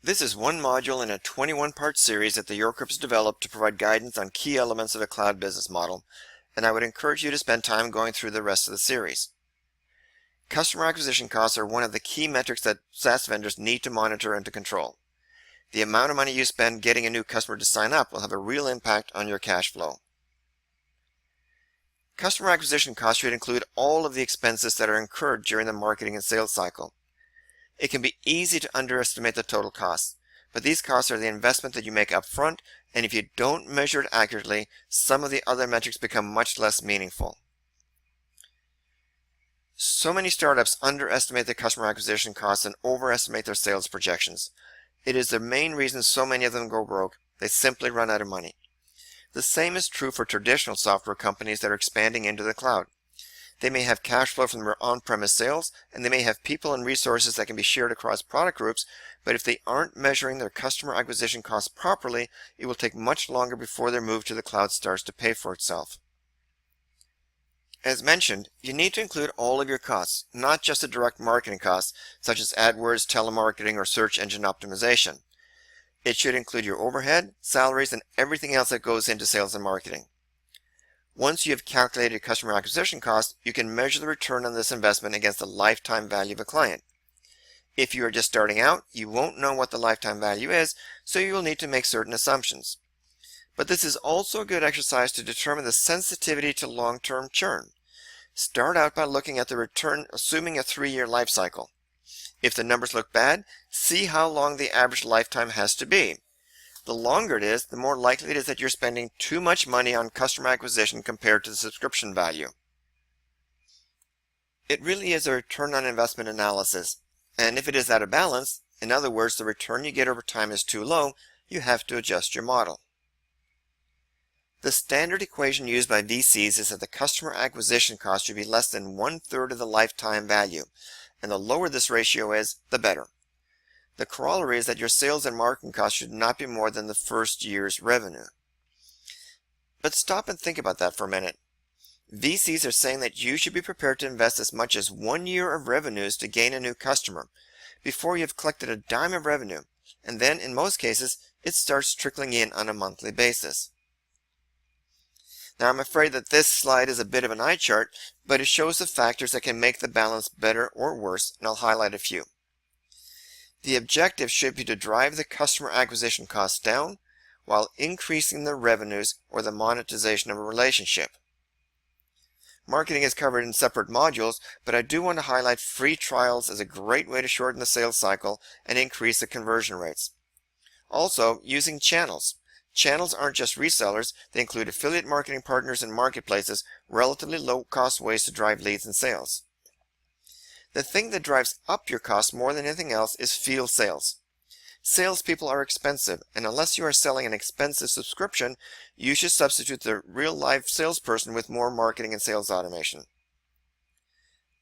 This is one module in a 21-part series that the York Group has developed to provide guidance on key elements of a cloud business model, and I would encourage you to spend time going through the rest of the series. Customer acquisition costs are one of the key metrics that SaaS vendors need to monitor and to control. The amount of money you spend getting a new customer to sign up will have a real impact on your cash flow. Customer acquisition costs should include all of the expenses that are incurred during the marketing and sales cycle. It can be easy to underestimate the total costs, but these costs are the investment that you make up front, and if you don't measure it accurately, some of the other metrics become much less meaningful. So many startups underestimate their customer acquisition costs and overestimate their sales projections. It is the main reason so many of them go broke. They simply run out of money. The same is true for traditional software companies that are expanding into the cloud. They may have cash flow from their on-premise sales, and they may have people and resources that can be shared across product groups, but if they aren't measuring their customer acquisition costs properly, it will take much longer before their move to the cloud starts to pay for itself. As mentioned, you need to include all of your costs, not just the direct marketing costs, such as AdWords, telemarketing, or search engine optimization. It should include your overhead, salaries, and everything else that goes into sales and marketing. Once you have calculated customer acquisition costs, you can measure the return on this investment against the lifetime value of a client. If you are just starting out, you won't know what the lifetime value is, so you will need to make certain assumptions. But this is also a good exercise to determine the sensitivity to long-term churn. Start out by looking at the return, assuming a 3-year life cycle. If the numbers look bad, see how long the average lifetime has to be. The longer it is, the more likely it is that you're spending too much money on customer acquisition compared to the subscription value. It really is a return on investment analysis, and if it is out of balance, in other words, the return you get over time is too low, you have to adjust your model. The standard equation used by VCs is that the customer acquisition cost should be less than 1/3 of the lifetime value, and the lower this ratio is, the better. The corollary is that your sales and marketing costs should not be more than the first year's revenue. But stop and think about that for a minute. VCs are saying that you should be prepared to invest as much as 1 year of revenues to gain a new customer before you have collected a dime of revenue, and then in most cases it starts trickling in on a monthly basis. Now I'm afraid that this slide is a bit of an eye chart, but it shows the factors that can make the balance better or worse, and I'll highlight a few. The objective should be to drive the customer acquisition costs down while increasing the revenues or the monetization of a relationship. Marketing is covered in separate modules, but I do want to highlight free trials as a great way to shorten the sales cycle and increase the conversion rates. Also, using channels. Channels aren't just resellers, they include affiliate marketing partners and marketplaces, relatively low-cost ways to drive leads and sales. The thing that drives up your costs more than anything else is field sales. Salespeople are expensive, and unless you are selling an expensive subscription, you should substitute the real-life salesperson with more marketing and sales automation.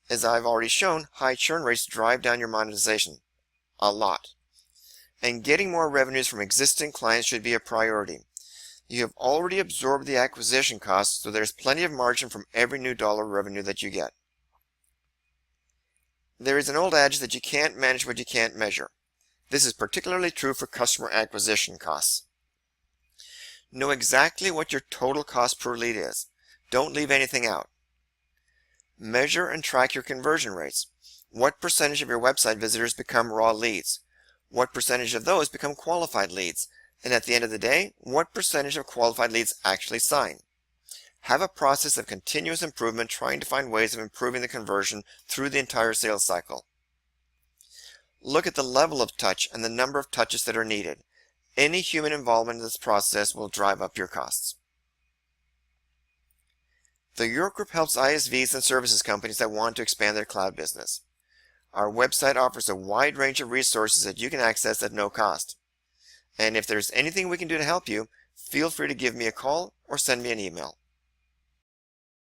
As I've already shown, high churn rates drive down your monetization. A lot. And getting more revenues from existing clients should be a priority. You have already absorbed the acquisition costs, so there's plenty of margin from every new dollar of revenue that you get. There is an old adage that you can't manage what you can't measure. This is particularly true for customer acquisition costs. Know exactly what your total cost per lead is. Don't leave anything out. Measure and track your conversion rates. What percentage of your website visitors become raw leads? What percentage of those become qualified leads? And at the end of the day, what percentage of qualified leads actually sign? Have a process of continuous improvement trying to find ways of improving the conversion through the entire sales cycle. Look at the level of touch and the number of touches that are needed. Any human involvement in this process will drive up your costs. The York Group helps ISVs and services companies that want to expand their cloud business. Our website offers a wide range of resources that you can access at no cost. And if there's anything we can do to help you, feel free to give me a call or send me an email.